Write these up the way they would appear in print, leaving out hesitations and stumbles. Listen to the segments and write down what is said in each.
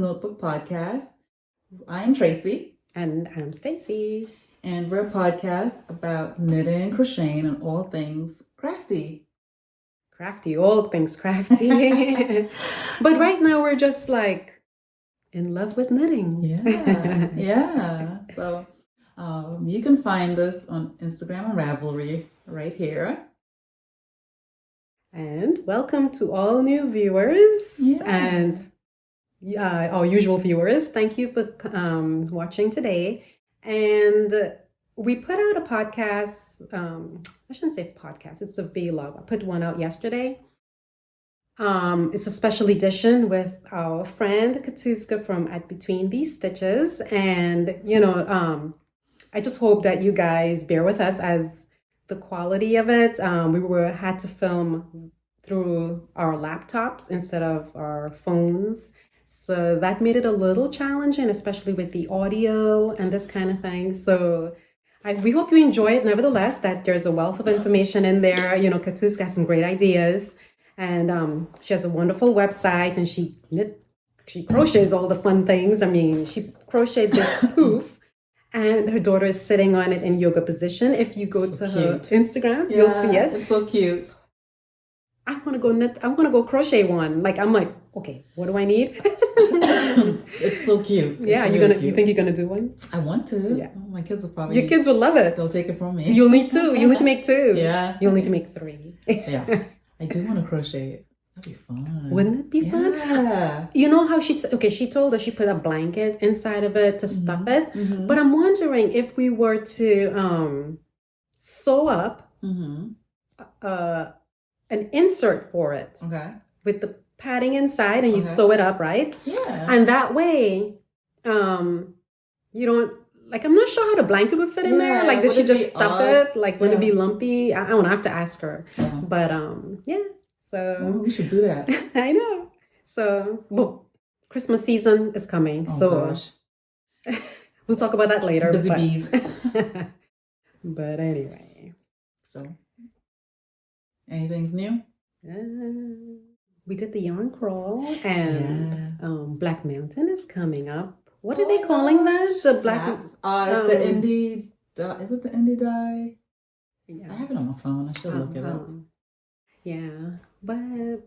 Notebook Podcast. I am Tracy. And I'm Stacy. And we're a podcast about knitting and crocheting and all things crafty. All things crafty. But right now we're just like in love with knitting. Yeah. So you can find us on Instagram and Ravelry right here. And welcome to all new viewers and our usual viewers. Thank you for watching today. And we put out a podcast. I shouldn't say podcast. It's a vlog. I put one out yesterday. It's a special edition with our friend Katuska from At Between These Stitches. And, I just hope that you guys bear with us as the quality of it. We had to film through our laptops instead of our phones. So that made it a little challenging, especially with the audio and this kind of thing. So we hope you enjoy it. Nevertheless, that there's a wealth of information in there. Katuska has some great ideas. And she has a wonderful website, and she crochets all the fun things. I mean, she crocheted this poof. And her daughter is sitting on it in yoga position. If you go to her Instagram, you'll see it. It's so cute. I want to go knit. I want to go crochet one. I'm like, okay, what do I need? It's so cute. Yeah, you think you're gonna do one? I want to. Yeah. My kids will probably. Your kids will love it. They'll take it from me. You'll need two. You'll need to make two. Yeah. You'll need to make three. Yeah. I do want to crochet. That'd be fun. Wouldn't it be fun? Yeah. You know how she said, okay, she told us she put a blanket inside of it to stuff it. Mm-hmm. But I'm wondering if we were to sew up an insert for it. Okay. With the padding inside, and you sew it up, right? Yeah. And that way, you don't, I'm not sure how the blanket would fit in there. Did she just stuff it? Would it be lumpy? I don't know. I have to ask her. Yeah. But, yeah. So we should do that. I know. So, well, Christmas season is coming. Gosh. We'll talk about that later. Busy bees. But anyway. So, anything's new? We did the yarn crawl, and Black Mountain is coming up. What are they calling that? The Black. It's the indie. Is it the indie dye? Yeah. I have it on my phone. I should look it up. Yeah, but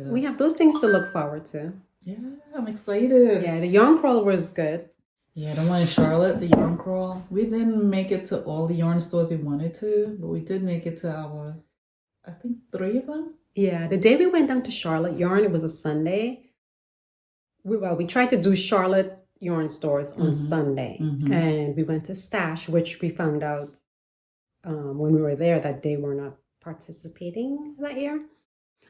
we have those things to look forward to. Yeah, I'm excited. Yeah, the yarn crawl was good. Yeah, the one in Charlotte, the yarn crawl. We didn't make it to all the yarn stores we wanted to, but we did make it to I think 3 of them. Yeah, the day we went down to Charlotte Yarn, it was a Sunday. We tried to do Charlotte yarn stores on Sunday, and we went to Stash, which we found out when we were there that they were not participating that year.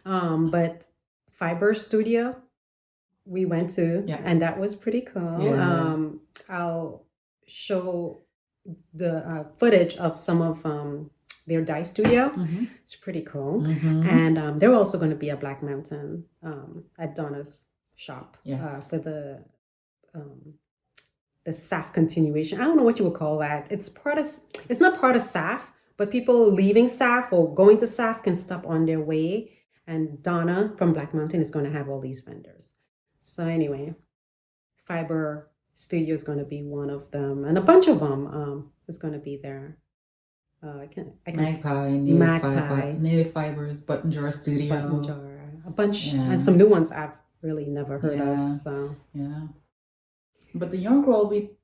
But Fiber Studio we went to, and that was pretty cool. Yeah. I'll show the footage of some of their dye studio. It's pretty cool. And they're also going to be at Black Mountain at Donna's shop for the SAF continuation. I don't know what you would call that. It's not part of SAF, but people leaving SAF or going to SAF can stop on their way. And Donna from Black Mountain is going to have all these vendors. So anyway, Fiber Studio is going to be one of them. And a bunch of them is going to be there. Magpie, Native Fibers, Button Jar Studio. A bunch. And some new ones I've really never heard of. So yeah. But the yarn crawl, we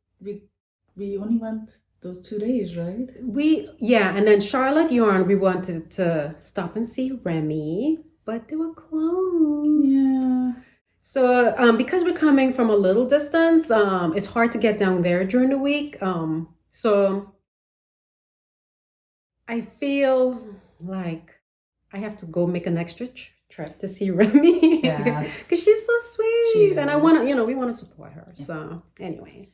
only went those 2 days, right? And then Charlotte Yarn, we wanted to stop and see Remy, but they were closed. Yeah. So because we're coming from a little distance, it's hard to get down there during the week. So I feel like I have to go make an extra trip to see Remy. Because she's so sweet. And I want to, we want to support her. Yeah. So anyway.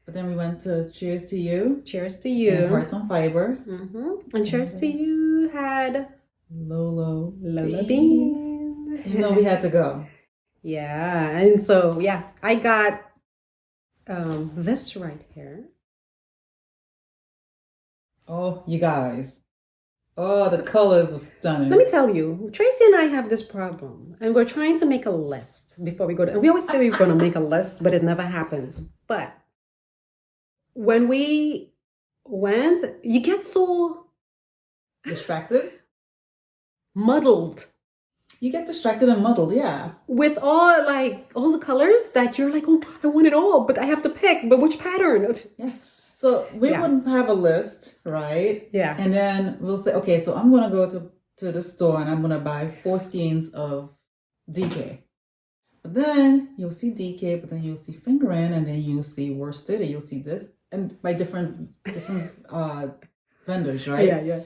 But then we went to Cheers to You. Cheers to You. And Hearts on Fiber. And Cheers to You had Lola Bean. We had to go. Yeah. And so, I got this right here. Oh, you guys. Oh, the colors are stunning. Let me tell you, Tracy and I have this problem, and we're trying to make a list before we go to. And we always say we're going to make a list, but it never happens. But when we went, you get so Distracted? muddled You get distracted and muddled, yeah. with all the colors that you're like, oh, I want it all, but I have to pick. But which pattern? Yes. So we wouldn't have a list, right? Yeah. And then we'll say, okay, so I'm going to go to the store and I'm going to buy 4 skeins of DK. But then you'll see DK, but then you'll see fingering, and then you'll see worsted, and you'll see this, and by different vendors, right? Yeah.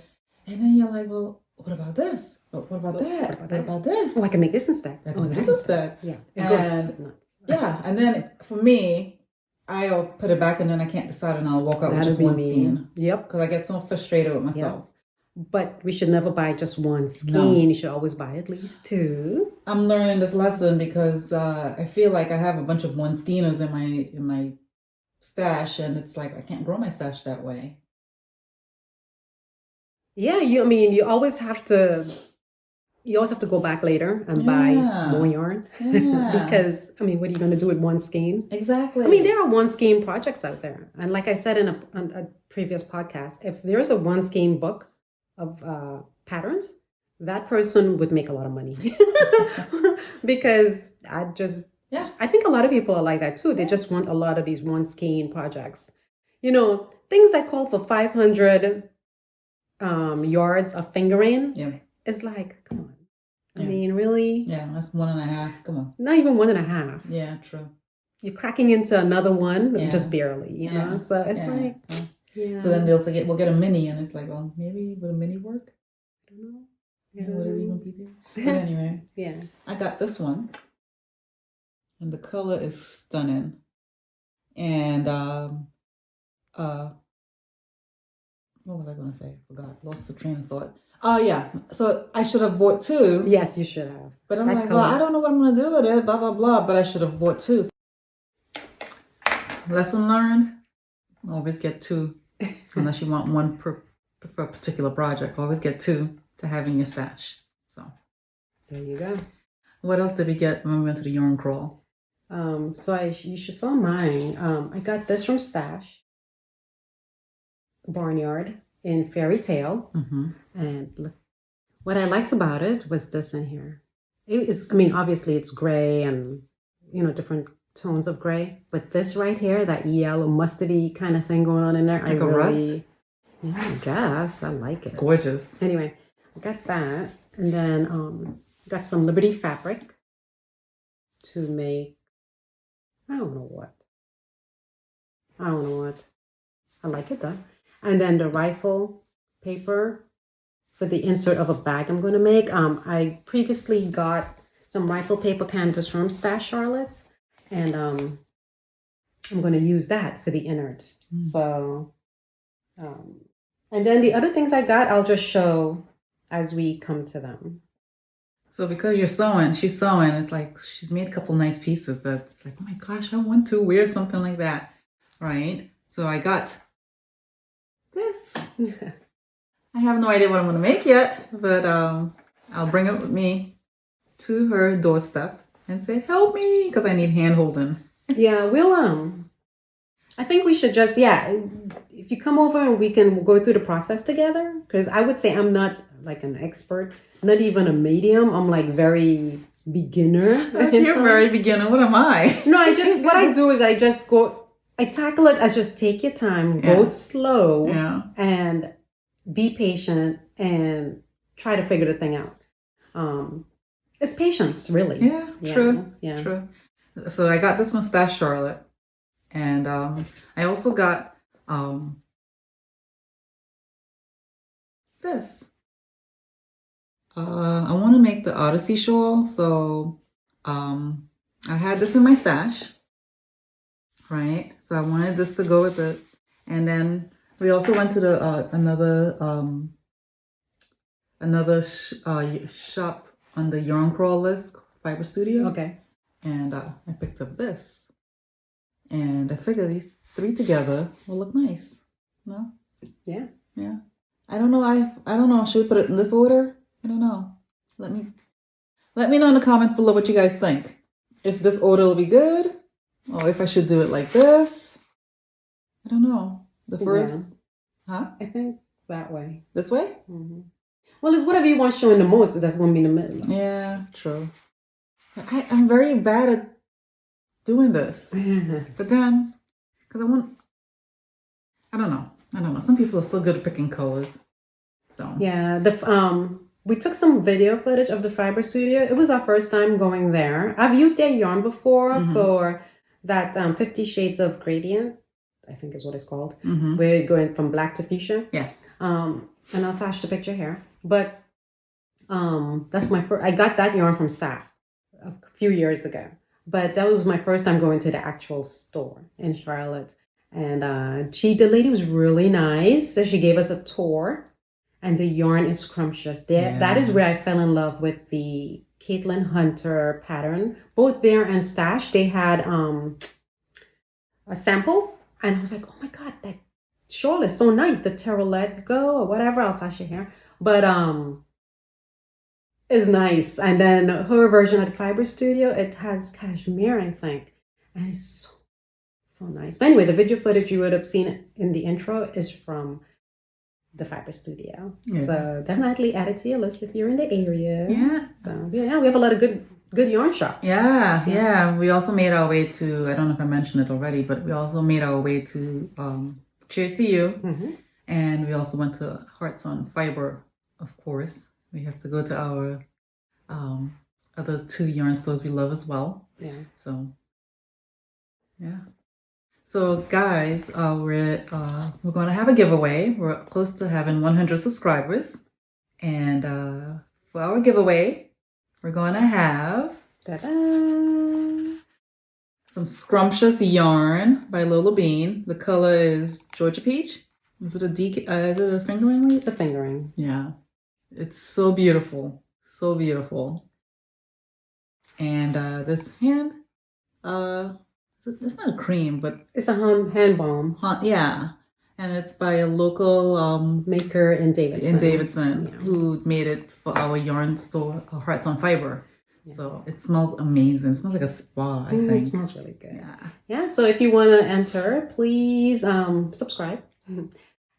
And then you're like, well, what about this? What about that? What about this? Oh, I can make this instead. I can make this instead. Yeah. And nuts. yeah, and then for me, I'll put it back and then I can't decide and I'll walk out with just one skein. Yep. Because I get so frustrated with myself. Yep. But we should never buy just one skein. No. You should always buy at least 2. I'm learning this lesson because I feel like I have a bunch of one skeiners in my stash, and it's like I can't grow my stash that way. Yeah, you always have to go back later and buy more yarn. Yeah. Because, what are you going to do with one skein? Exactly. There are one skein projects out there. And like I said in a previous podcast, if there's a one skein book of patterns, that person would make a lot of money. Because I think a lot of people are like that too. They just want a lot of these one skein projects. Things that call for 500 yards of fingering. Yeah. It's like, come on. Yeah. Really? Yeah, that's 1.5. Come on. Not even 1.5. Yeah, true. You're cracking into another one, Yeah. just barely, you know? So it's like, yeah. So then they'll say, we'll get a mini, and it's like, well, maybe would a mini work? I don't know. Would it even be there? But anyway, Yeah. I got this one, and the color is stunning. And what was I going to say? I forgot. Lost the train of thought. Oh, yeah. So I should have bought 2. Yes, you should have. But I'm like, well, I don't know what I'm going to do with it, blah, blah, blah. But I should have bought 2. Lesson learned. Always get 2. Unless you want one for a particular project. Always get 2 to have in your stash. So there you go. What else did we get when we went to the yarn crawl? You should saw mine. I got this from Stash Barnyard in Fairy Tale. Mm-hmm. And look, what I liked about it was this in here. It is, obviously it's gray and, different tones of gray. But this right here, that yellow mustardy kind of thing going on in there. Like rust? Yeah, I guess. I like it. It's gorgeous. Anyway, I got that. And then got some Liberty fabric to make, I don't know what. I like it though. And then the rifle paper for the insert of a bag I'm going to make. I previously got some rifle paper canvas from Stash Charlotte, and I'm going to use that for the innards. So, and then the other things I got, I'll just show as we come to them. So because she's sewing, it's like she's made a couple nice pieces that it's like, oh my gosh, I want to wear something like that, right? So I got this. I have no idea what I'm going to make yet, but I'll bring it with me to her doorstep and say, help me, because I need hand holding. Yeah, we'll, I think we should just, if you come over and we can go through the process together, because I would say I'm not like an expert, not even a medium. I'm like very beginner. You're very beginner. What am I? No, what I do is I tackle it as just take your time, go slow, and be patient and try to figure the thing out. It's patience, really. Yeah, true. True. So I got this one Stash Charlotte, and I also got this. I want to make the Odyssey shawl, so I had this in my stash, right? So I wanted this to go with it, and then we also went to the another shop on the yarn crawl list, Fiber Studio. Okay. And I picked up this, and I figured these 3 together will look nice. No? Yeah. Yeah. I don't know. I don't know. Should we put it in this order? I don't know. Let me know in the comments below what you guys think. If this order will be good, or if I should do it like this. I don't know. The first, huh? I think that way. This way? Mm-hmm. Well, it's whatever you want showing the most. That's going to be in the middle. Yeah, true. I'm very bad at doing this. But then, because I don't know. Some people are so good at picking colors. So yeah, we took some video footage of the fiber studio. It was our first time going there. I've used their yarn before for that 50 Shades of Gradient, I think is what it's called. We're going from black to fuchsia. Yeah. And I'll flash the picture here. But that's my first. I got that yarn from Saf a few years ago. But that was my first time going to the actual store in Charlotte. And the lady was really nice. So she gave us a tour. And the yarn is scrumptious. That is where I fell in love with the Caitlin Hunter pattern. Both there and Stash, they had a sample. And I was like, oh my God, that shawl is so nice. The Teroldego or whatever. I'll flash it here. But it's nice. And then her version of the Fiber Studio, it has cashmere, I think. And it's so nice. But anyway, the video footage you would have seen in the intro is from the Fiber Studio. Yeah. So definitely add it to your list if you're in the area. Yeah. So yeah, we have a lot of good yarn shops. Yeah. We also made our way to, I don't know if I mentioned it already, but we also made our way to Cheers to You. And we also went to Hearts on Fiber, of course. We have to go to our other 2 yarn stores we love as well. Yeah. So yeah. So guys, we're going to have a giveaway. We're close to having 100 subscribers. And for our giveaway, we're going to have some scrumptious yarn by Lola Bean. The color is Georgia Peach. Is it a fingering? It's a fingering. Yeah. It's so beautiful. So beautiful. And this hand, it's not a cream, but it's a hand balm. Yeah. And it's by a local maker in Davidson. Who made it for our yarn store, Hearts on Fiber. Yeah. So it smells amazing. It smells like a spa, I think. It smells really good. Yeah. So if you want to enter, please subscribe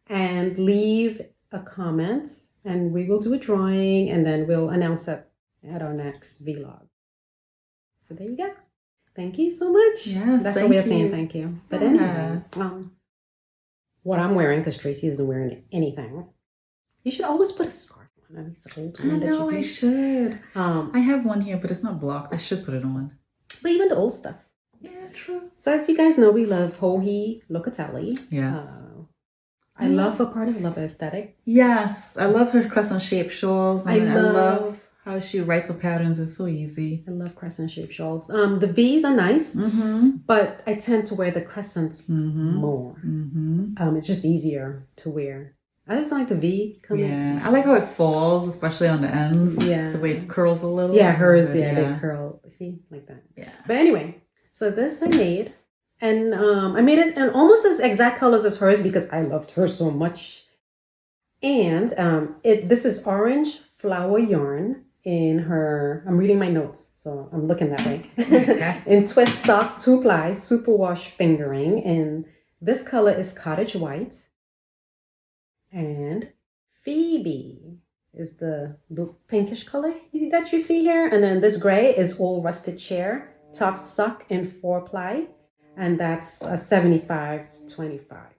and leave a comment, and we will do a drawing, and then we'll announce it at our next vlog. So there you go. Thank you so much. Yes, that's a way of saying thank you. But anyway, what I'm wearing, because Tracy isn't wearing anything, you should always put a scarf on. At least the old one. I know I should. I have one here, but it's not blocked. I should put it on. But even the old stuff. Yeah, true. So as you guys know, we love Hohi Locatelli. Yes. I love her part of love aesthetic. Yes, I love her crescent-shaped shawls. I love how she writes her patterns. It's so easy. I love crescent-shaped shawls. The V's are nice, but I tend to wear the crescents more. It's just easier to wear. I just like the V coming. Yeah, I like how it falls, especially on the ends. Yeah, the way it curls a little. Yeah, hers. They curl. See, like that. Yeah. But anyway, so this I made, and I made it in almost as exact colors as hers because I loved her so much. And this is orange flower yarn. In her, I'm reading my notes, so I'm looking that way. Okay. In twist sock 2-ply superwash fingering, and this color is cottage white. And Phoebe is the pinkish color that you see here, and then this gray is all rusted chair top sock in 4-ply, and that's a 75/25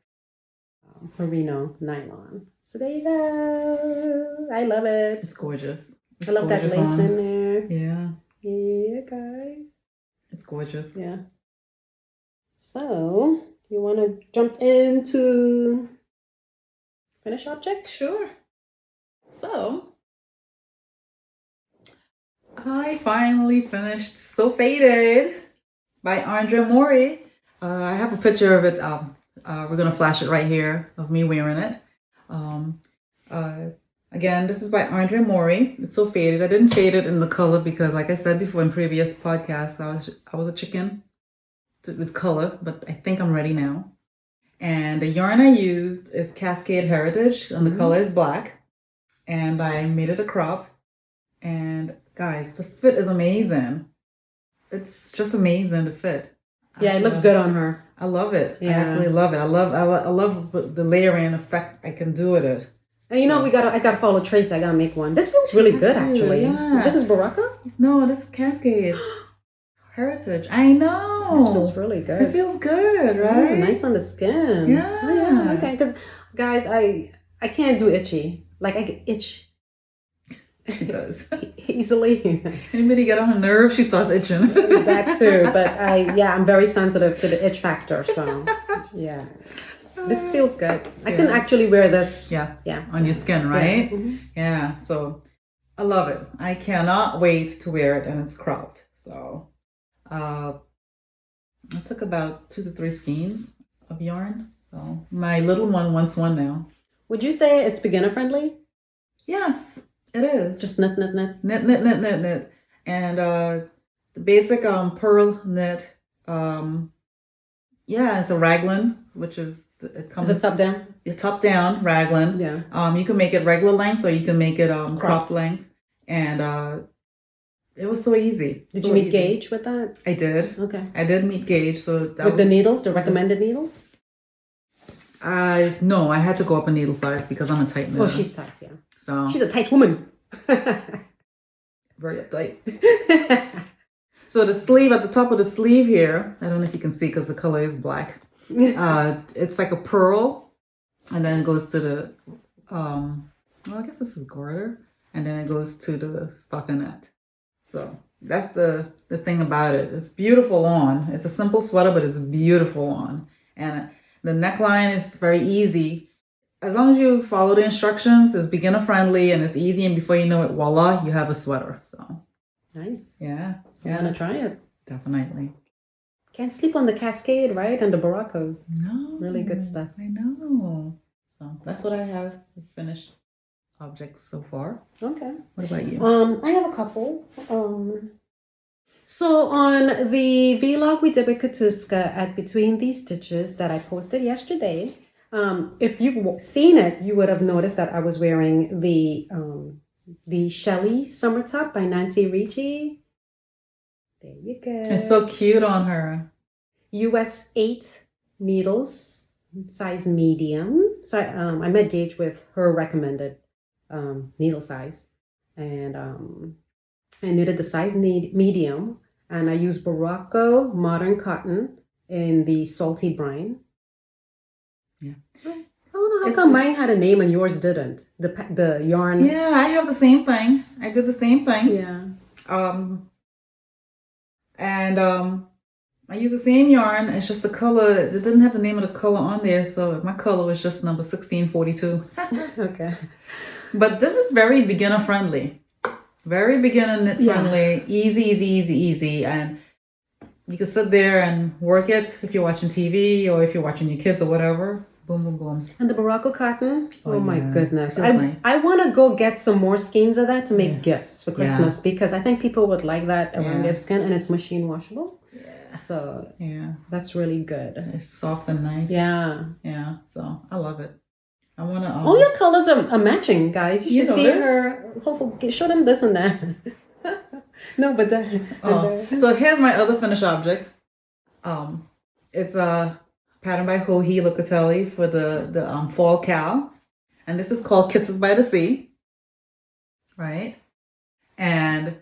merino nylon. So there you go. I love it. It's gorgeous. I love that lace in there. Yeah. Yeah, guys. It's gorgeous. Yeah. So, you want to jump into finished objects? Sure. So, I finally finished So Faded by Andrea Mowry. I have a picture of it. We're going to flash it right here of me wearing it. Again, this is by Andrea Mowry. It's So Faded. I didn't fade it in the color because, like I said before in previous podcasts, I was a chicken with color, but I think I'm ready now. And the yarn I used is Cascade Heritage, and the color is black. And I made it a crop. And guys, the fit is amazing. It's just amazing to fit. Yeah, it looks good on her. I love it. Yeah. I absolutely love it. I love the layering effect I can do with it. And I gotta follow Tracy. I gotta make one. This feels really good, actually. Yeah. This is Baraka? No, this is Cascade Heritage. I know. This feels really good. It feels good, right? Ooh, nice on the skin. Yeah. Oh, yeah. Okay. Because, guys, I can't do itchy. Like, I get itch. She does. Easily. Anybody get on her nerves, she starts itching. That too. But I'm very sensitive to the itch factor. So, yeah. This feels good. I can actually wear this. Yeah. Yeah. On your skin, right? Yeah. Mm-hmm. Yeah. So I love it. I cannot wait to wear it, and it's cropped. So I took about 2 to 3 skeins of yarn. So my little one wants one now. Would you say it's beginner friendly? Yes, it is. Just knit. Knit. And the basic pearl knit. It's a raglan, which is Is it top down? Top down raglan. Yeah. You can make it regular length, or you can make it cropped length. And it was so easy. Did you meet gauge with that? I did. Okay. I did meet gauge. So with the needles, the recommended needles? No, I had to go up a needle size because I'm a tight knitter. Oh, she's tight, yeah. So she's a tight woman. Very uptight. So the sleeve, at the top of the sleeve here, I don't know if you can see because the color is black. It's like a pearl, and then it goes to the I guess this is garter, and then it goes to the stockinette. So that's the thing about it. It's beautiful on. It's a simple sweater, but it's beautiful on. And the neckline is very easy. As long as you follow the instructions, it's beginner friendly and it's easy, and before you know it, voila, you have a sweater. So nice. Yeah. I want to try it. Definitely. Can't sleep on the Cascade, right? And the Baraccos. No. Really good stuff. I know. So that's what I have finished objects so far. Okay. What about you? I have a couple. So on the vlog we did with Katuska at Between These Stitches that I posted yesterday, if you've seen it, you would have noticed that I was wearing the Shelley summer top by Nancy Ricci. There you go. It's so cute on her. US 8 needles, size medium. So I met gauge with her recommended needle size, and I knitted the size medium, and I used Barocco modern cotton in the salty brine. Yeah. I don't know how come mine had a name and yours didn't. The yarn. Yeah, I have the same thing. I did the same thing. Yeah. I use the same yarn. It's just the color. It didn't have the name of the color on there, so my color was just number 1642. Okay. But this is very beginner friendly. Very beginner knit friendly. Easy. And you can sit there and work it if you're watching TV or if you're watching your kids or whatever. Boom, boom, boom. And the Barocco cotton. Oh my goodness. Nice. I want to go get some more skeins of that to make gifts for Christmas because I think people would like that around their skin, and it's machine washable. Yeah. So that's really good. It's soft and nice. Yeah. So I love it. I want to. All your colors are matching, guys. You should see her. Show them this and that. No, but so here's my other finished object. It's a pattern by Locatelli for the fall cowl, and this is called Kisses by the Sea. Right, and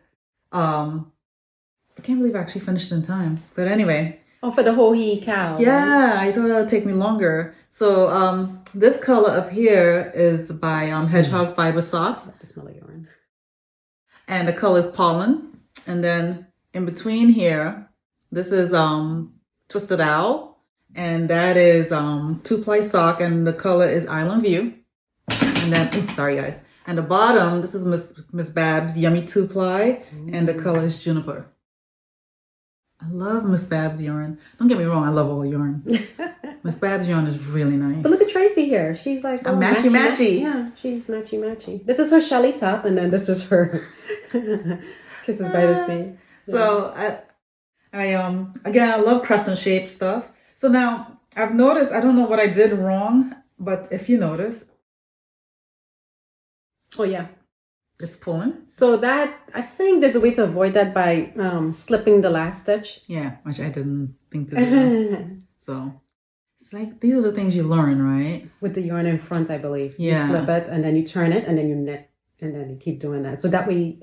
I can't believe I actually finished in time. But anyway. Oh, for the Hohi cowl. Yeah, right? I thought it would take me longer. So this color up here is by Hedgehog Fiber Socks. I love the smell of yarn. And the color is Pollen. And then in between here, this is Twisted Owl. And that is 2-ply sock. And the color is Island View. And then, sorry guys. And the bottom, this is Miss Babs Yummy 2-ply. And the color is Juniper. I love Miss Babs yarn. Don't get me wrong, I love all yarn. Miss Babs yarn is really nice. But look at Tracy here. She's like matchy. Yeah, she's matchy. This is her Shelley top, and then this is her Kisses by the Sea. Yeah. So I again, I love crescent shaped stuff. So now I've noticed, I don't know what I did wrong, but if you notice, Oh, yeah. it's pulling. So that, I think there's a way to avoid that by slipping the last stitch. Yeah, which I didn't think to do. So it's like, these are the things you learn, right? With the yarn in front, I believe. Yeah. You slip it and then you turn it and then you knit and then you keep doing that. So that way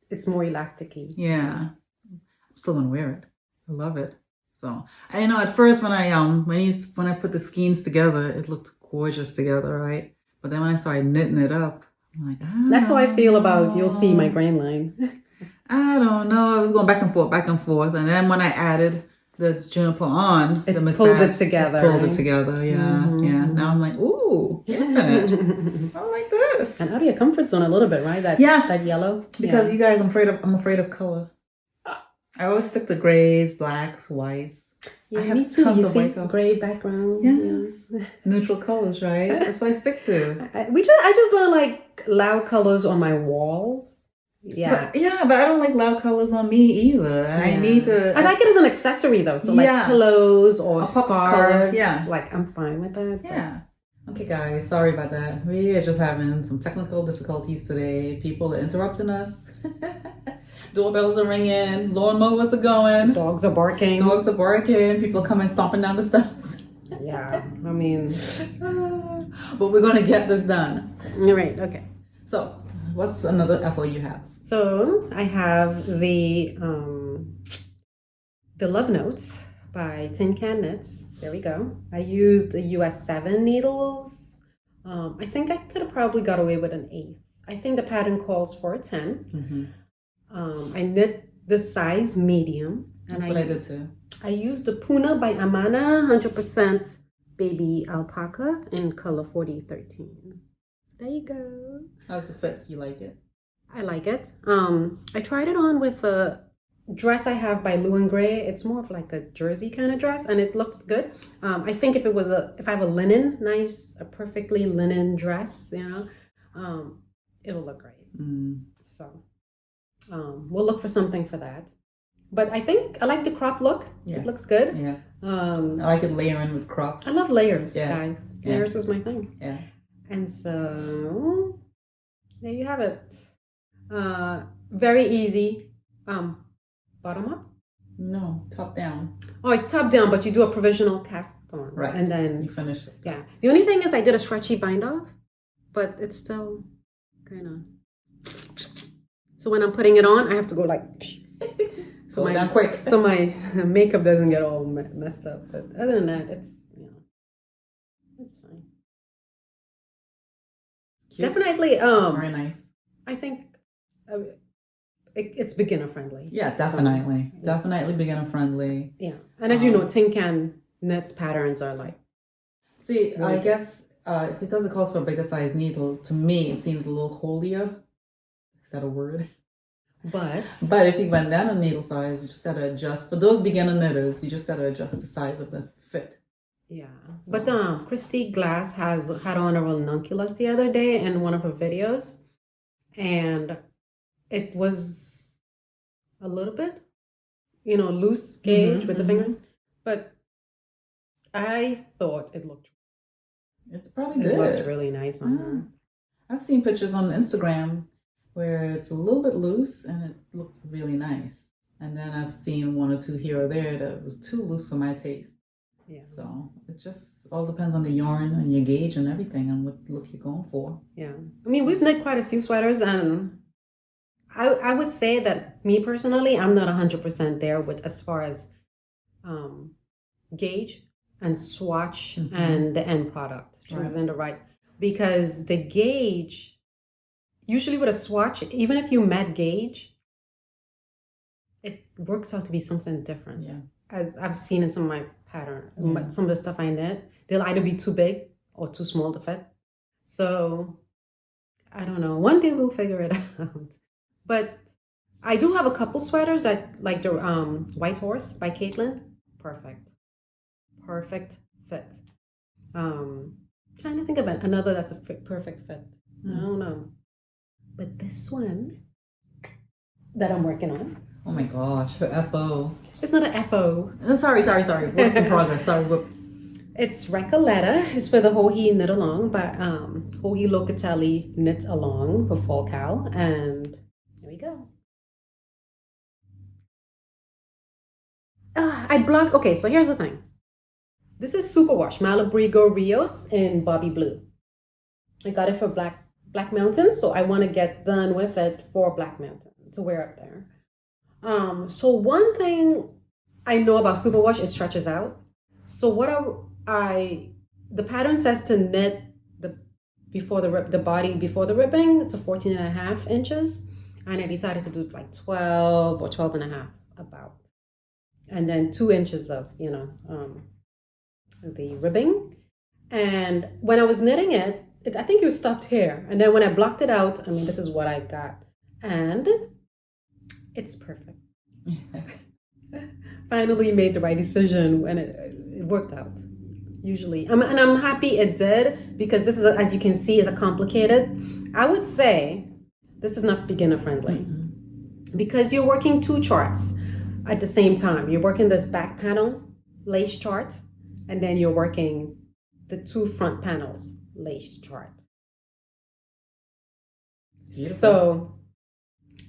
it's more elasticy. Yeah. I'm still gonna wear it. I love it. So I know at first when I put the skeins together, it looked gorgeous together, right? But then when I started knitting it up, I'm like, that's how I feel about, you'll see my Grainline. I don't know. I was going back and forth. And then when I added the juniper on, it the pulled it together. Pulled it together, yeah. Mm-hmm. Yeah. Now I'm like, ooh, infinite. I like this. And out of your comfort zone a little bit, right? That yellow. Because you guys, I'm afraid of color. I always stick to grays, blacks, whites. Yeah, I have me too. tons You of see, white tops. gray background. Yes. Neutral colors, right? That's what I stick to. I just don't like loud colors on my walls. Yeah. But I don't like loud colors on me either. Yeah. I need to. I like it as an accessory though. So like pillows or scarves. Yeah. Like I'm fine with that. Yeah. Okay, guys. Sorry about that. We are just having some technical difficulties today. People are interrupting us. Doorbells are ringing. Lawnmowers are going. Dogs are barking. People coming stomping down the steps. Yeah. I mean. But we're going to get this done. All right. Okay. So, what's another FO you have? So, I have the Love Notes by TinCan Knits. There we go. I used US 7 needles. I think I could have probably got away with an 8. I think the pattern calls for a 10. Mm-hmm. I knit the size medium. That's what I did too. I used the Puna by Amana 100% baby alpaca in color 4013. There you go. How's the fit? You like it? I like it. I tried it on with a dress I have by Lou and Gray. It's more of like a jersey kind of dress, and it looks good. I think if I have a perfectly linen dress, it'll look great. Mm. So. We'll look for something for that. But I think I like the crop look. Yeah. It looks good. Yeah. I like it layering with crop. I love layers, guys. Layers is my thing. Yeah. And so there you have it. Very easy. Bottom up? No, top down. Oh, it's top down, but you do a provisional cast on. Right. And then you finish it. Yeah. The only thing is I did a stretchy bind off, but it's still kind of. So when I'm putting it on, I have to go like. So down quick. So my makeup doesn't get all messed up. But other than that, it's fine. Cute. Definitely. It's very nice. I think it's beginner friendly. Yeah, definitely. So, definitely beginner friendly. Yeah, and as you know, TinCan knits patterns are like. See, really I guess because it calls for a bigger size needle, to me it seems a little holier. Is that a word? But if you went down a needle size, you just gotta adjust. For those beginner knitters, you just gotta adjust the size of the fit. Yeah, but Christy Glass had on a ranunculus the other day in one of her videos, and it was a little bit, loose gauge with the finger, but I thought it looked. It's probably good. It looked really nice on her. I've seen pictures on Instagram where it's a little bit loose and it looked really nice. And then I've seen one or two here or there that was too loose for my taste. Yeah. So it just all depends on the yarn and your gauge and everything and what look you're going for. Yeah. I mean, we've knit quite a few sweaters, and I would say that me personally, I'm not 100% there with as far as gauge and swatch and the end product. Choosing the right. Because the gauge, usually with a swatch, even if you met gauge, it works out to be something different. Yeah. As I've seen in some of my pattern, some of the stuff I knit, they'll either be too big or too small to fit. So, I don't know. One day we'll figure it out. But I do have a couple sweaters that, like the White Horse by Caitlin. Perfect fit. Trying to think about another that's a perfect fit. I don't know. But this one that I'm working on. Oh my gosh, her FO. It's not an FO. Sorry. Works in progress. Sorry. It's Recoleta. It's for the Hohi Knit Along, but Hohi Locatelli Knit Along for Fall Cowl. And here we go. Okay, so here's the thing. This is Superwash Malabrigo Rios in Bobby Blue. I got it for Black Mountain, so I want to get done with it for Black Mountain to wear up there. So one thing I know about Superwash, it stretches out. So what the pattern says to knit the body before the ribbing to 14.5 inches, and I decided to do like 12 or 12.5 about, and then 2 inches of the ribbing. And when I was knitting it, I think it stopped here, and then when I blocked it out, I mean, this is what I got, and it's perfect. Finally made the right decision, and it worked out. Usually, and I'm happy it did, because this is, as you can see, is a complicated. I would say this is not beginner friendly, because you're working 2 charts at the same time. You're working this back panel lace chart, and then you're working the 2 front panels lace chart. So,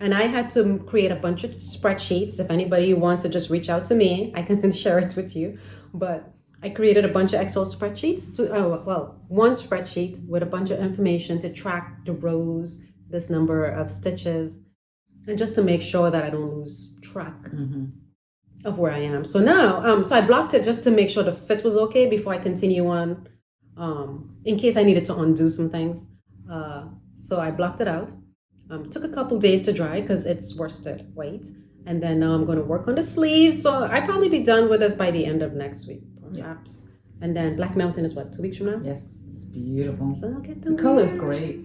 and I had to create a bunch of spreadsheets. If anybody wants to just reach out to me, I can share it with you. But I created a bunch of Excel spreadsheets one spreadsheet with a bunch of information to track the rows, this number of stitches, and just to make sure that I don't lose track of where I am. So now, so I blocked it just to make sure the fit was okay before I continue on, in case I needed to undo some things. So I blocked it out. Took a couple days to dry because it's worsted weight. And then now I'm going to work on the sleeves. So I'll probably be done with this by the end of next week, perhaps. Yeah. And then Black Mountain is what, 2 weeks from now? Yes, it's beautiful. So I'll get the color is great.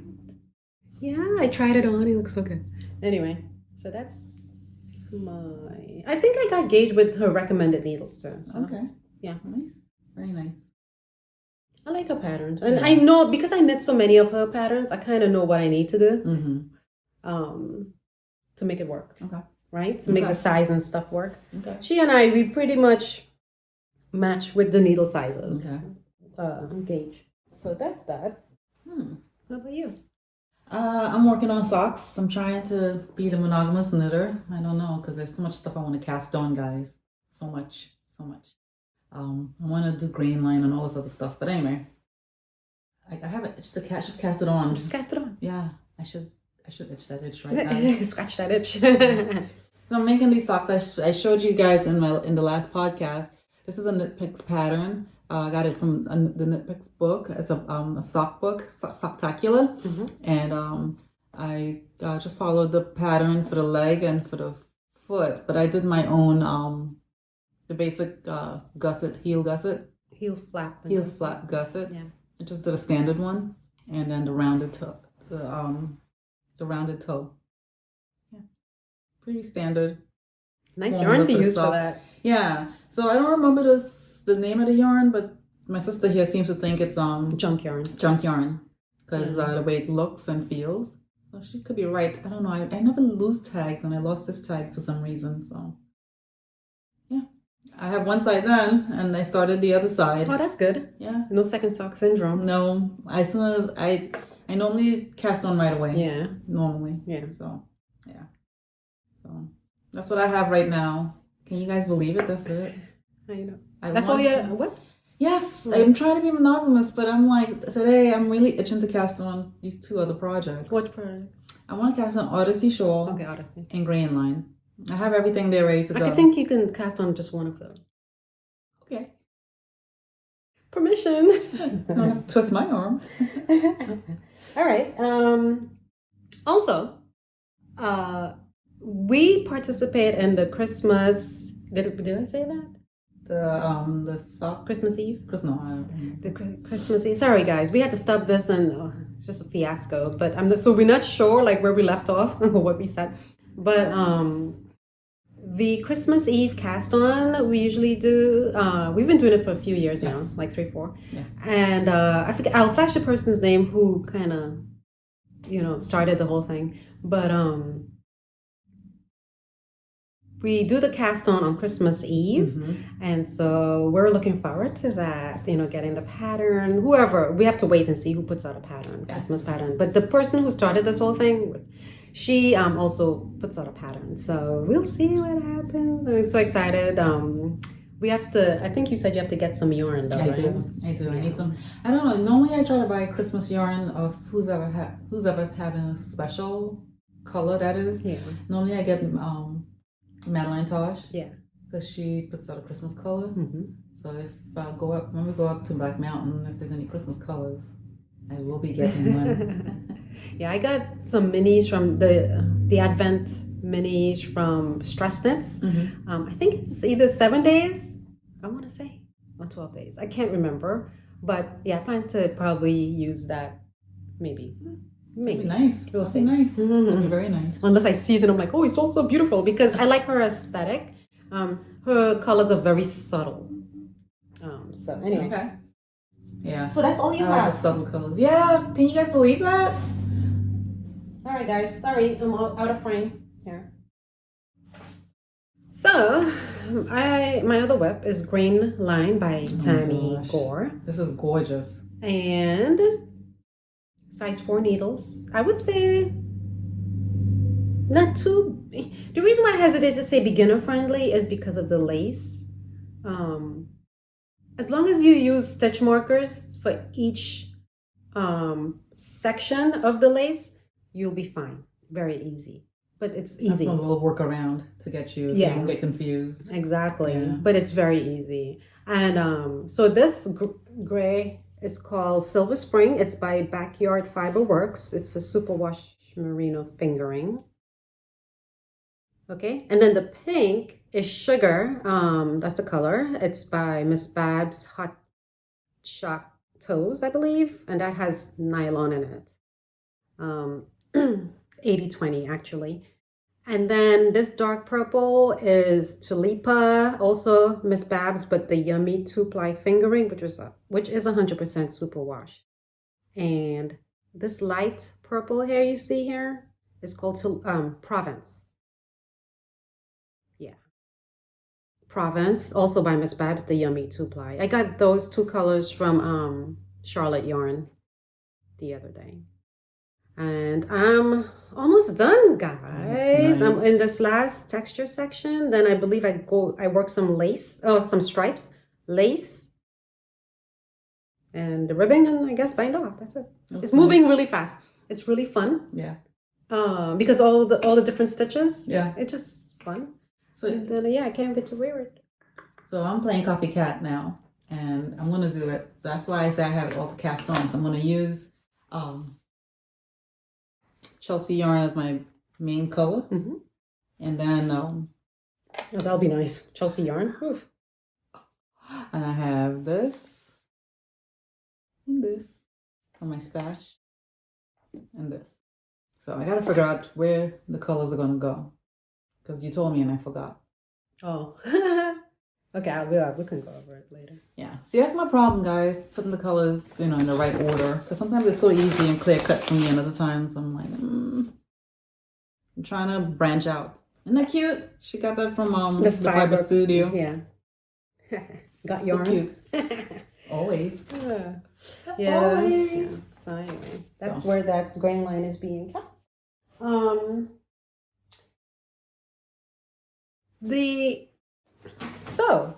Yeah, I tried it on. It looks so good. Anyway, so that's I think I got gauged with her recommended needles too. So. Okay. Yeah. Nice. Very nice. I like her patterns. And I know, because I knit so many of her patterns, I kind of know what I need to do to make it work. Okay. Right? To make the size and stuff work. Okay. She and I, we pretty much match with the needle sizes. Okay. Gauge. So that's that. How about you? I'm working on socks. I'm trying to be the monogamous knitter. I don't know, because there's so much stuff I want to cast on, guys. So much. I want to do Grainline and all this other stuff. But anyway, I have it. Just cast it on. Just cast it on. Yeah, I should itch that itch right now. Scratch that itch. So I'm making these socks. I showed you guys in the last podcast. This is a Knit Picks pattern. I got it from the Knit Picks book. It's a sock book, Socktacular. And I just followed the pattern for the leg and for the foot. But I did my own, the basic gusset, heel gusset. Heel flap gusset. Yeah. I just did a standard one. And then the rounded toe. The rounded toe. Yeah. Pretty standard. Nice yarn to use for that. Yeah. So I don't remember the name of the yarn, but my sister here seems to think it's junk yarn. Junk yarn. Because the way it looks and feels. So she could be right. I don't know. I never lose tags, and I lost this tag for some reason. So yeah. I have one side done, and I started the other side. Oh, that's good. Yeah. No second sock syndrome. No. As soon as I normally cast on right away. Yeah. Normally. Yeah. So, yeah. So, that's what I have right now. Can you guys believe it? That's it. I know. That's all your whips? Yes. I'm trying to be monogamous, but I'm like, today I'm really itching to cast on these 2 other projects. What project? I want to cast on Odyssey Shawl. Okay, Odyssey. And Grainline. I have everything there ready to go. I think you can cast on just one of those. Okay. Permission. I don't have to twist my arm. All right. Also, we participate in the Christmas. Did I say that? The sock. Christmas Eve. No, I don't. The Christmas Eve. Sorry, guys, we had to stop this, and it's just a fiasco. But so we're not sure like where we left off or what we said. But the Christmas Eve cast on we usually do. We've been doing it for a few years now, like 3, 4. Yes. And I forget. I'll flash the person's name who kind of, started the whole thing. But we do the cast on Christmas Eve. And so we're looking forward to that, you know, getting the pattern. Whoever, we have to wait and see who puts out a pattern, Christmas pattern. But the person who started this whole thing, she also puts out a pattern. So we'll see what happens. I'm so excited. We have to, I think you said you have to get some yarn though, I right? do. Yeah. I need some. I don't know. Normally I try to buy Christmas yarn of who's ever having a special color, that is. Yeah. Normally I get Madeline Tosh. Yeah. Because she puts out a Christmas color. Mm-hmm. So if I when we go up to Black Mountain, if there's any Christmas colors, I will be getting one. Yeah, I got some minis from the Advent minis from Stress Knits. I think it's either 7 days, I want to say, or 12 days. I can't remember. But yeah, I plan to probably use that maybe. Maybe nice. We'll see. Nice. It'll be very nice. Unless I see it and I'm like, oh, it's all so beautiful, because I like her aesthetic. Her colors are very subtle. So anyway. Okay. Yeah. So that's all you I like have. the subtle colors. Yeah. Can you guys believe that? All right, guys. Sorry, I'm out of frame here. So, my other whip is Grainline by Tamy Gore. This is gorgeous. And size 4 needles. I would say not too. The reason why I hesitate to say beginner friendly is because of the lace. As long as you use stitch markers for each section of the lace, you'll be fine. Very easy. But it's easy. That's a little workaround to get you so you don't get confused. Exactly. Yeah. But it's very easy. And so this gray is called Silver Spring. It's by Backyard Fiber Works. It's a superwash merino fingering. Okay. And then the pink is Sugar. That's the color. It's by Miss Babs Hot Shot Toes, I believe. And that has nylon in it. 80-20 actually. And then this dark purple is Tulipa, also Miss Babs, but the Yummy 2-ply fingering, which is 100% superwash. And this light purple here you see here is called Provence. Yeah. Provence, also by Miss Babs, the Yummy 2-ply. I got those 2 colors from Charlotte Yarn the other day. And I'm almost done, guys. Nice. I'm in this last texture section. Then I believe I work some lace, some stripes, lace, and the ribbon, and I guess bind off. That's it. It's moving really fast. It's really fun. Yeah. Because all the different stitches. Yeah. It's just fun. So and then I can't wait to wear it. So I'm playing copycat now, and I'm gonna do it. So that's why I say I have it all to cast on. So I'm gonna use Chelsea yarn as my main color. Mm-hmm. And then that'll be nice. Chelsea yarn. Oof. And I have this and this for my stash and this. So I gotta figure out where the colors are gonna go, because you told me and I forgot. Oh. Okay, we can go over it later. Yeah. See, that's my problem, guys. Putting the colors, in the right order. Because sometimes it's so easy and clear cut for me, and other times I'm like, I'm trying to branch out. Isn't that cute? She got that from the Fiber Studio. Yeah. Got so yarn. Cute. Always. Yeah. Always. Yeah. So anyway, that's where that Grainline is being kept. So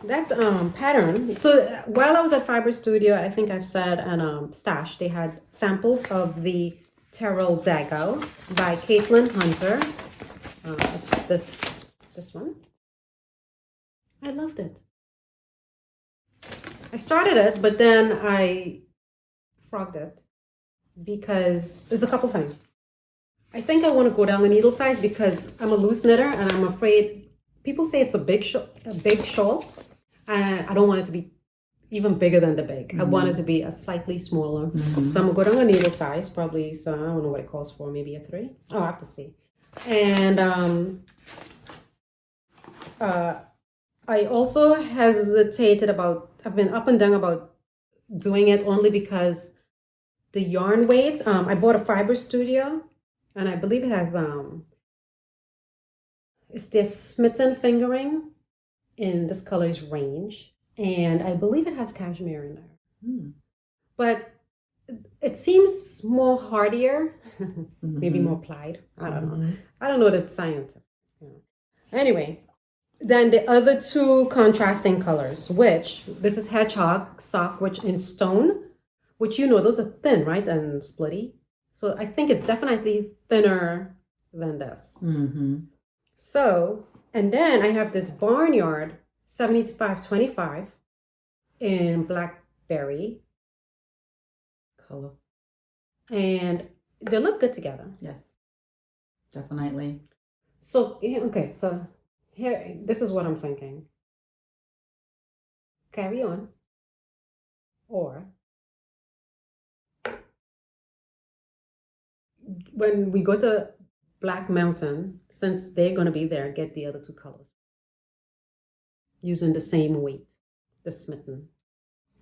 that pattern. So while I was at Fiber Studio, I think I've said, and Stash, they had samples of the Teroldego by Caitlin Hunter. It's this one. I loved it. I started it, but then I frogged it because there's a couple things. I think I want to go down the needle size because I'm a loose knitter and I'm afraid. People say it's a big shawl. I don't want it to be even bigger than the big. Mm-hmm. I want it to be a slightly smaller. Mm-hmm. So I'm going to go down the needle size, probably, so I don't know what it calls for, maybe a 3. Oh, I have to see. And I also hesitated I've been up and down about doing it only because the yarn weight, I bought a Fiber Studio, and I believe it has, It's this smitten fingering in this color's range. And I believe it has cashmere in there. But it seems more hardier, maybe more plied. I don't know. I don't know the science. Anyway, then the other two contrasting colors, which this is hedgehog sock, which in stone, which those are thin, right? And splitty. So I think it's definitely thinner than this. So, and then I have this Barnyard 7525 in blackberry color. And they look good together. Yes, definitely. So, okay, so here, this is what I'm thinking. Carry on. Or when we go to Black Mountain, since they're going to be there, get the other two colors. Using the same weight, the smitten.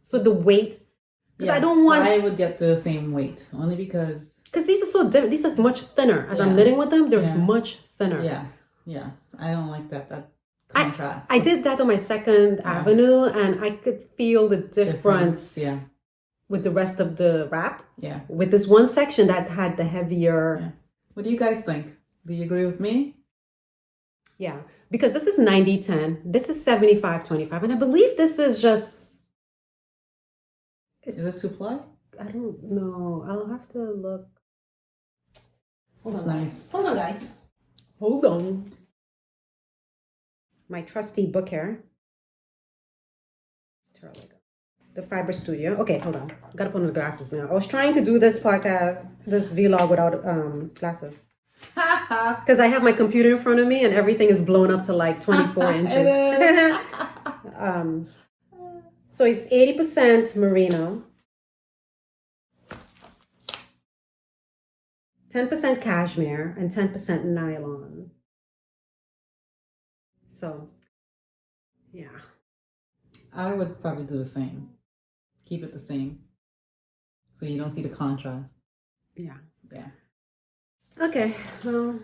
So the weight, because I don't want... I would get the same weight, only because... Because these are so different. These are much thinner. As I'm knitting with them, they're much thinner. Yes. I don't like that contrast. I did that on my Second Avenue, and I could feel the difference with the rest of the wrap. Yeah. With this one section that had the heavier... Yeah. What do you guys think? Do you agree with me? Yeah. Because this is 90-10. This is 75-25. And I believe this is just... Is it 2-ply? I don't know. I'll have to look. That's nice. Hold on, guys. Hold on. My trusty book here. Teroldego. The Fiber Studio. Okay, hold on. Gotta put on the glasses now. I was trying to do this podcast, this vlog without glasses. Because I have my computer in front of me and everything is blown up to like 24 inches. So it's 80% merino, 10% cashmere, and 10% nylon. So, yeah. I would probably do the same. Keep it the same. So you don't see the contrast. Yeah. Yeah. Okay. Well,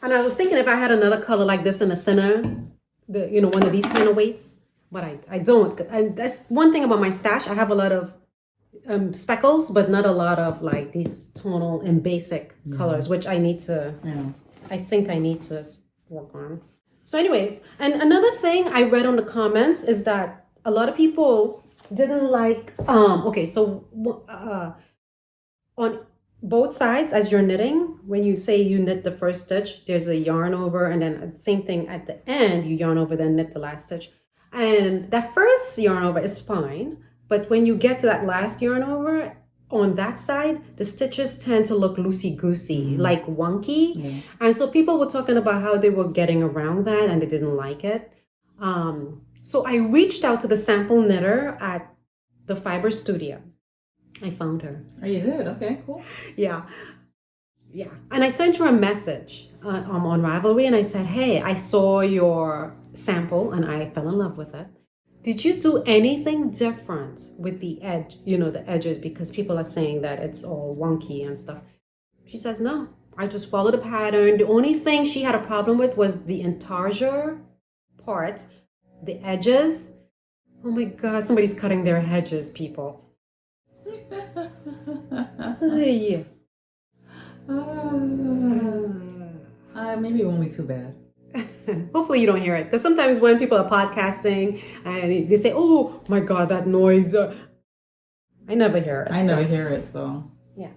and I was thinking if I had another color like this in a thinner, one of these kind of weights, but I don't. And that's one thing about my stash. I have a lot of speckles, but not a lot of like these tonal and basic colors, which I need to, I think I need to work on. So anyways, and another thing I read on the comments is that a lot of people didn't like, on both sides as you're knitting, when you say you knit the first stitch, there's a yarn over, and then same thing at the end, you yarn over, then knit the last stitch. And that first yarn over is fine, but when you get to that last yarn over, on that side, the stitches tend to look loosey-goosey, like wonky. Yeah. And so people were talking about how they were getting around that and they didn't like it. So I reached out to the sample knitter at the Fiber Studio. I found her. Oh, you did? Okay, cool. Yeah. And I sent her a message on Ravelry, and I said, hey, I saw your sample and I fell in love with it. Did you do anything different with the edge, the edges, because people are saying that it's all wonky and stuff? She says, no, I just followed the pattern. The only thing she had a problem with was the intarsia part, the edges. Oh my God, somebody's cutting their hedges, people. Maybe it won't be too bad. Hopefully you don't hear it, because sometimes when people are podcasting and they say, oh my God, that noise, I never hear it. I never hear it, so yeah.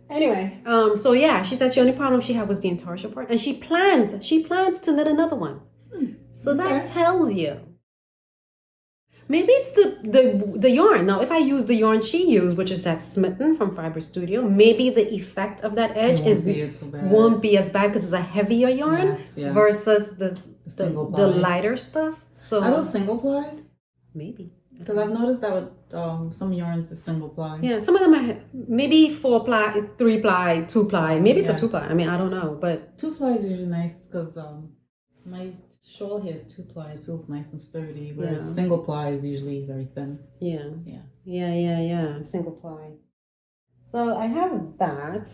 Anyway, so yeah, she said the only problem she had was the intarsia part, and she plans to knit another one. So that tells you. Maybe it's the yarn. Now, if I use the yarn she used, which is that Smitten from Fiber Studio, maybe the effect of that edge won't be as bad because it's a heavier yarn versus the lighter stuff. So are those single plies? Maybe. Because I've noticed that with some yarns it's single ply. Yeah, some of them are maybe 4-ply, 3-ply, 2-ply. Maybe it's a 2-ply. I mean, I don't know, but 2-ply is usually nice because my shawl here is 2-ply. It feels nice and sturdy, whereas single ply is usually very thin. Yeah. Single ply. So I have that.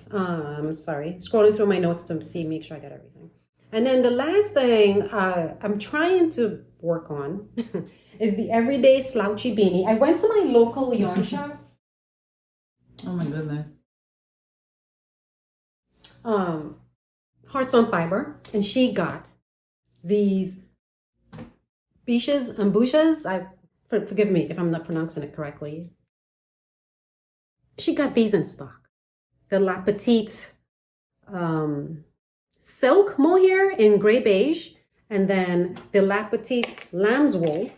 Sorry, scrolling through my notes to make sure I got everything. And then the last thing I'm trying to work on is the everyday slouchy beanie. I went to my local yarn shop. Oh my goodness. Hearts on Fiber, and she got these biches and bouches. Forgive me if I'm not pronouncing it correctly. She got these in stock. The La Petite silk mohair in gray beige, and then the La Petite lamb's wool.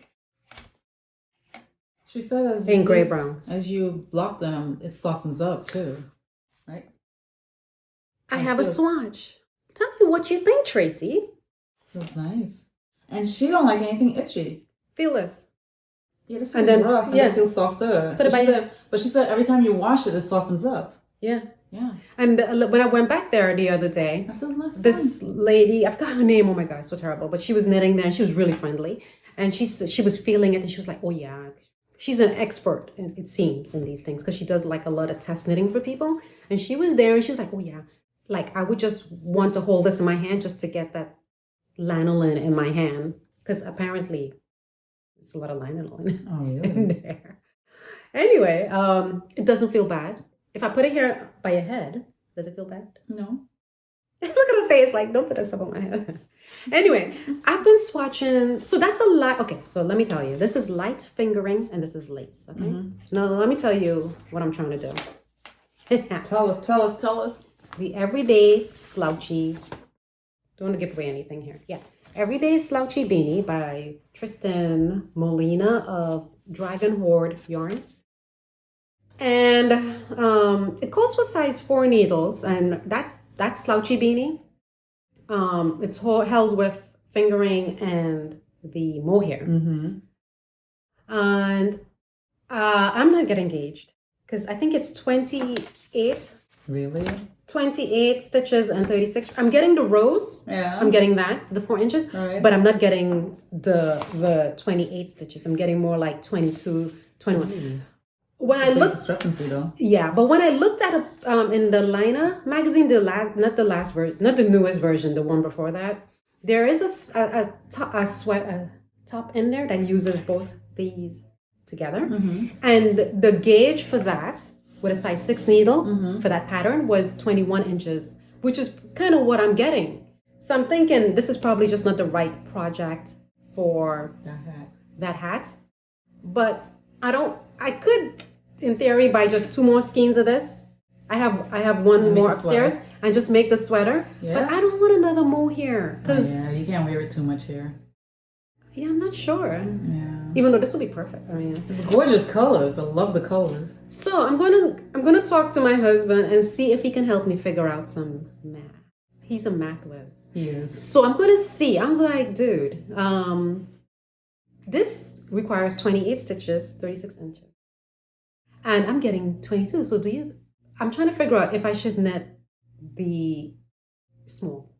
She said as in gray brown. As you block them, it softens up too, right? I have a swatch. Tell me what you think, Tracy. Feels nice. And she don't like anything itchy. Feel this. Yeah, this feels rough and this feels softer. But she said every time you wash it, it softens up. Yeah. Yeah. And when I went back there the other day, that feels nice. This lady, I forgot her name, oh my God, it's so terrible, but she was knitting there and she was really friendly. And she was feeling it and she was like, oh yeah. She's an expert, it seems, in these things because she does like a lot of test knitting for people. And she was there and she was like, oh yeah. Like, I would just want to hold this in my hand just to get that lanolin in my hand. Because apparently, it's a lot of lanolin in there. Anyway, it doesn't feel bad. If I put it here by your head, does it feel bad? No. Look at her face, like, don't put this up on my head. Anyway, I've been swatching. So that's a lot. Okay, so let me tell you. This is light fingering and this is lace, okay? Mm-hmm. Now, let me tell you what I'm trying to do. Tell us. The Everyday Slouchy. Don't want to give away anything here. Yeah. Everyday Slouchy Beanie by Trysten Molina of Dragon Horde Yarn. And it calls for size 4 needles. And that slouchy beanie, it's held with fingering and the mohair. Mm-hmm. And I'm not getting engaged because I think it's 28. Really? 28 stitches and 36. I'm getting the rose. Yeah. I'm getting that, the 4 inches. Right. But I'm not getting the 28 stitches. I'm getting more like 22, 21. Mm-hmm. When I looked, discrepancy though. Yeah, but when I looked at it in the Lina magazine, not the newest version, the one before that, there is a top in there that uses both these together, mm-hmm. and the gauge for that with a size 6 needle mm-hmm. for that pattern was 21 inches, which is kind of what I'm getting. So I'm thinking this is probably just not the right project for that hat, but I could. In theory, buy just 2 more skeins of this. I have one more upstairs and just make the sweater. Yeah. But I don't want another mohair. You can't wear it too much here. Yeah, I'm not sure. Yeah. Even though this will be perfect. I mean, it's gorgeous colors. I love the colors. So I'm gonna talk to my husband and see if he can help me figure out some math. He's a math whiz. He is. So I'm gonna see. I'm like, dude, this requires 28 stitches, 36 inches. And I'm getting 22. So I'm trying to figure out if I should knit the small.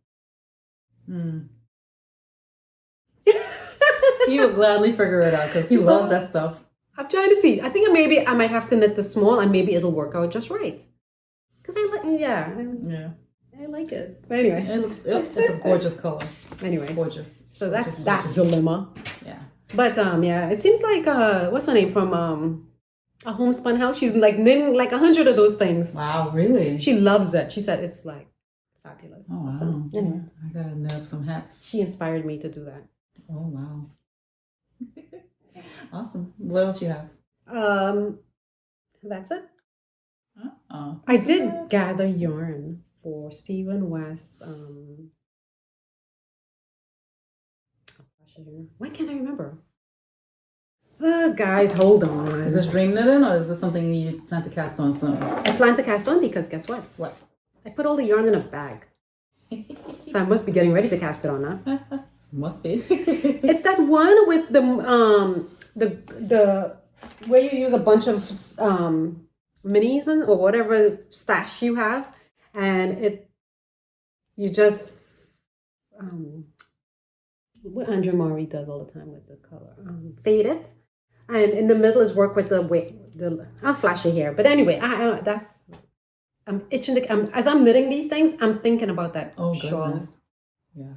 He will gladly figure it out because he loves that stuff. I'm trying to see. I think maybe I might have to knit the small and maybe it'll work out just right. Because I like it. But anyway. It's a gorgeous color. Anyway. Gorgeous. So that's that dilemma. Yeah. But it seems like, what's her name from... A homespun house. She's like knitting like 100 of those things. Wow, really? She loves it. She said it's like fabulous. Oh, wow. So, anyway. I gotta knit up some hats. She inspired me to do that. Oh, wow. Awesome. What else you have? That's it. Uh-oh. I did gather yarn for Stephen West's. Why can't I remember? Guys, hold on. Is this dream knitting or is this something you plan to cast on soon? I plan to cast on because guess what? What? I put all the yarn in a bag. So I must be getting ready to cast it on, huh? Must be. It's that one with the where you use a bunch of minis or whatever stash you have, and you just what Andrea Mowry does all the time with the color, fade it. And in the middle is work with the I'll flash it here. But anyway, I'm itching as I'm knitting these things, I'm thinking about that shawl. Yeah.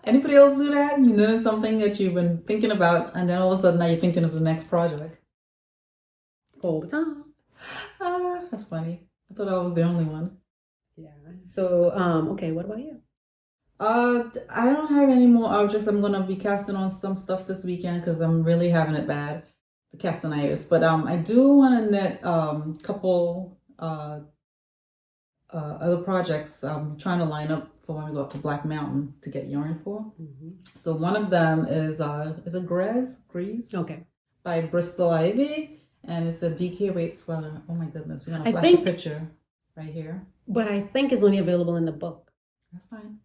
Anybody else do that? You knitted something that you've been thinking about, and then all of a sudden now you're thinking of the next project. All the time. That's funny. I thought I was the only one. Yeah. So, okay, what about you? I don't have any more objects. I'm gonna be casting on some stuff this weekend because I'm really having it bad, the castanitis. But I do want to knit couple other projects. I'm trying to line up for when we go up to Black Mountain to get yarn for. So one of them is a Gres Okay. by Bristol Ivy, and it's a DK weight sweater. Oh my goodness, we're gonna I flash think- a picture right here. But I think it's only available in the book. That's fine.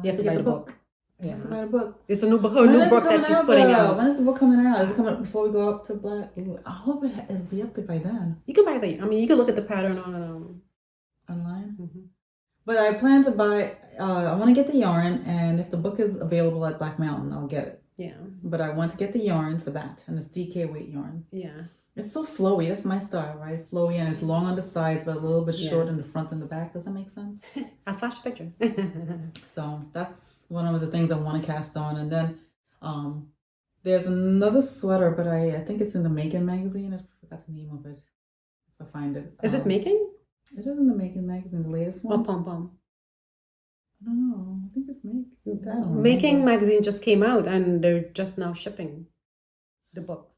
You have to buy the book. You have to buy the book. It's a new book, When new is it book that coming she's out, putting though? out. When is the book coming out? Is it coming out before we go up to Black? I hope it'll be up there by then. You can buy you can look at the pattern on Online? But I plan to buy, I want to get the yarn, and if the book is available at Black Mountain, I'll get it. Yeah. But I want to get the yarn for that, and it's DK weight yarn. Yeah. It's so flowy. That's my style, right? Flowy, and it's long on the sides, but a little bit short in the front and the back. Does that make sense? I'll flash a picture. So that's one of the things I want to cast on. And then there's another sweater, but I think it's in the Making magazine. I forgot the name of it. If I find it. Is it Making? It is in the Making magazine, the latest one. Oh, Pom Pom. I don't know. I think it's Making. I don't Making remember. magazine just came out and they're just now shipping the books.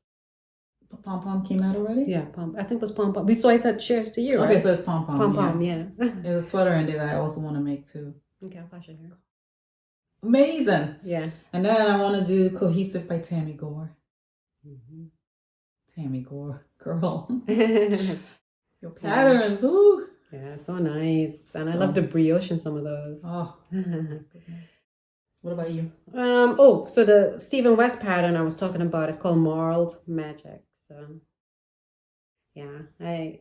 Pom Pom came out already? Yeah, Pom. I think it was Pom Pom. We saw it at Cheers to You, right? Okay, so it's Pom Pom. Pom Pom, yeah. There's a sweater in it I also want to make too. Okay, I'll flash it here. Amazing. Yeah. And then I want to do Cohesive by Tammy Gore. Tammy Gore, girl. Your patterns, ooh. Yeah, so nice. And I love the brioche in some of those. Oh, goodness. What about you? So the Stephen West pattern I was talking about is called Moral Magic. So yeah, I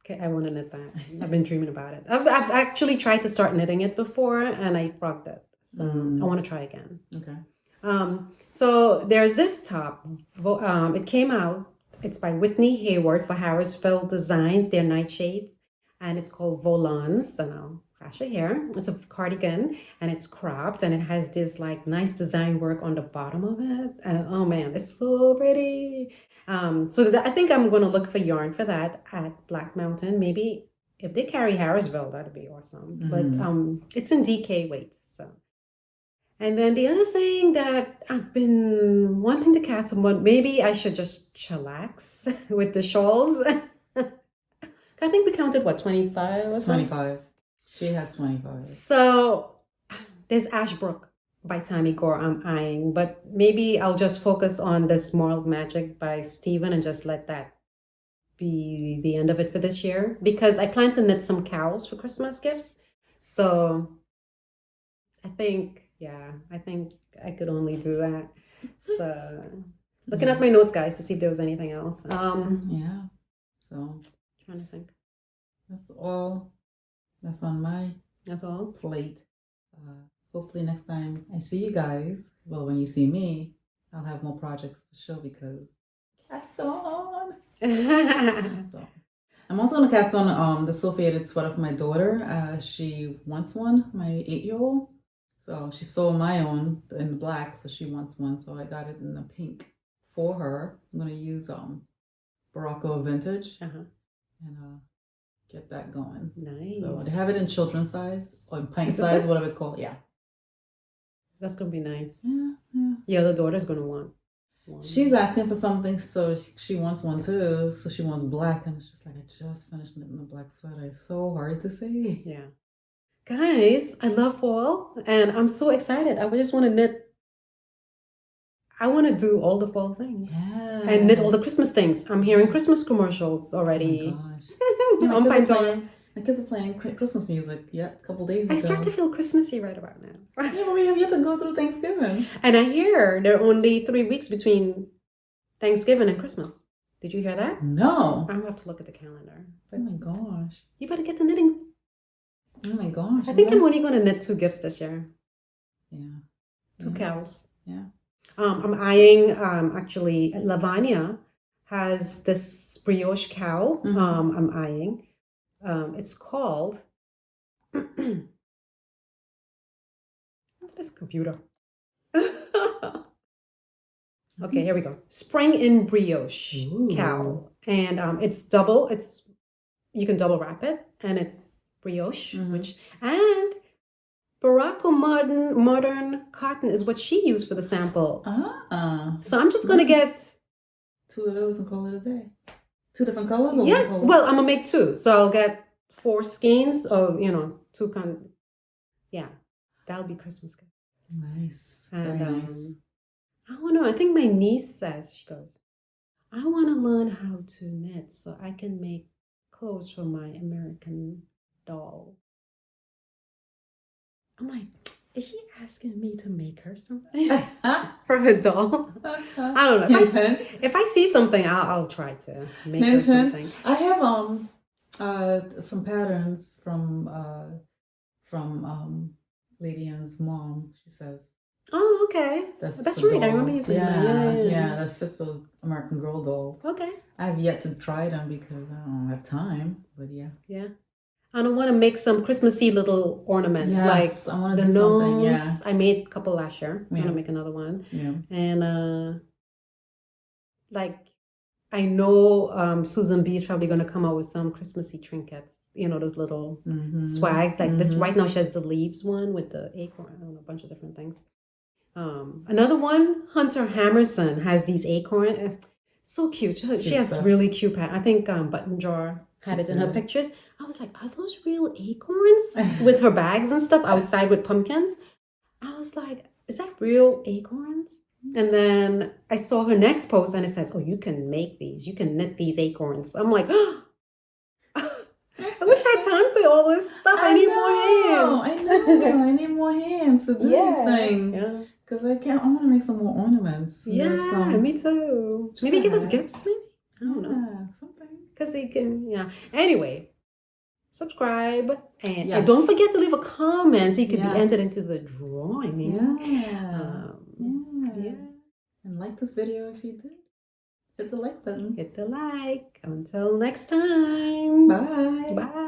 want to knit that. I've been dreaming about it. I've actually tried to start knitting it before and I frogged it. So I want to try again. Okay. So there's this top. It came out. It's by Whitney Hayward for Harrisville Designs. They're nightshades. And it's called Volans. And I'll flash it here. It's a cardigan. And it's cropped. And it has this like nice design work on the bottom of it. And oh man, it's so pretty. I think I'm going to look for yarn for that at Black Mountain. Maybe if they carry Harrisville, that'd be awesome. But it's in DK weight. So. And then the other thing that I've been wanting to cast on, but maybe I should just chillax with the shawls. I think we counted, 25 or something? 25. She has 25. So there's Ashbrook by Tamy Gore I'm eyeing, but maybe I'll just focus on this Moral Magic by Stephen and just let that be the end of it for this year. Because I plan to knit some cowls for Christmas gifts. So I think I could only do that. So looking at my notes, guys, to see if there was anything else. Yeah. So trying to think. That's all. That's on my That's all. plate. Hopefully next time I see you guys, well, when you see me, I'll have more projects to show because cast on. So I'm also gonna cast on the sulfated sweater for my daughter. She wants one, my 8-year-old. So she saw my own in the black, so she wants one. So I got it in the pink for her. I'm gonna use Barocco Vintage and get that going. Nice. So they have it in children's size or in pint size, whatever it's called. Yeah. That's gonna be nice. Yeah. The other daughter's gonna want one. She's asking for something, so she wants one too. So she wants black, and it's just like I just finished knitting a black sweater. It's so hard to see. Yeah. Guys, I love fall and I'm so excited. I just want to knit. I want to do all the fall things. Yeah. And knit all the Christmas things. I'm hearing Christmas commercials already. Oh my gosh. My kids are playing Christmas music. Yeah, a couple days ago. I start to feel Christmassy right about now. Yeah, but we have yet to go through Thanksgiving. And I hear there are only 3 weeks between Thanksgiving and Christmas. Did you hear that? No. I'm going to have to look at the calendar. Oh my gosh. You better get to knitting. Oh my gosh. I think I'm only going to knit 2 gifts this year. Yeah. 2 cows. Yeah. I'm eyeing, actually, Lavanya has this brioche cowl I'm eyeing. It's called This computer. Okay, here we go. Spring in brioche cowl, and it's double. You can double wrap it, and it's brioche, and Morocco modern cotton is what she used for the sample. So I'm just gonna get 2 of those and call it a day. 2 different colors. Or yeah. one color? Well, I'm gonna make 2, so I'll get 4 skeins of 2 kind. Yeah, that'll be Christmas good. Nice. And, Very nice. I don't know. I think my niece says, she goes, I want to learn how to knit so I can make clothes for my American doll. I'm like, is she asking me to make her something for her doll? I don't know. If I see something, I'll try to make her something. I have some patterns from Lady Ann's mom. She says. Oh, okay. That's right. I remember you saying that. Yeah, that fits those American Girl dolls. Okay. I have yet to try them because I don't have time. But yeah. Yeah. And I want to make some Christmassy little ornaments. Yes, like I want to the do nose. something. Yeah. I made a couple last year. I'm Yeah. gonna make another one. Yeah. And like I know Susan B is probably gonna come out with some Christmassy trinkets. Those little swags. Like this right now she has the leaves one with the acorn. I don't know, a bunch of different things. Another one, Hunter Hammerson has these acorn. So cute. She has really cute pattern. I think Button Jar had it in her pictures. I was like, are those real acorns? With her bags and stuff outside with pumpkins. I was like, is that real acorns? And then I saw her next post and it says, oh, you can make these. You can knit these acorns. I'm like, oh, I wish I had time for all this stuff. I need more hands. I know. I need more hands to do these things. Yeah. Because I want to make some more ornaments. Yeah, me too. Maybe give us gifts, maybe? I don't know. Something. Because they can, Anyway, subscribe. And don't forget to leave a comment so you can be entered into the drawing. Yeah. And like this video if you did. Hit the like button. Hit the like. Until next time. Bye. Bye.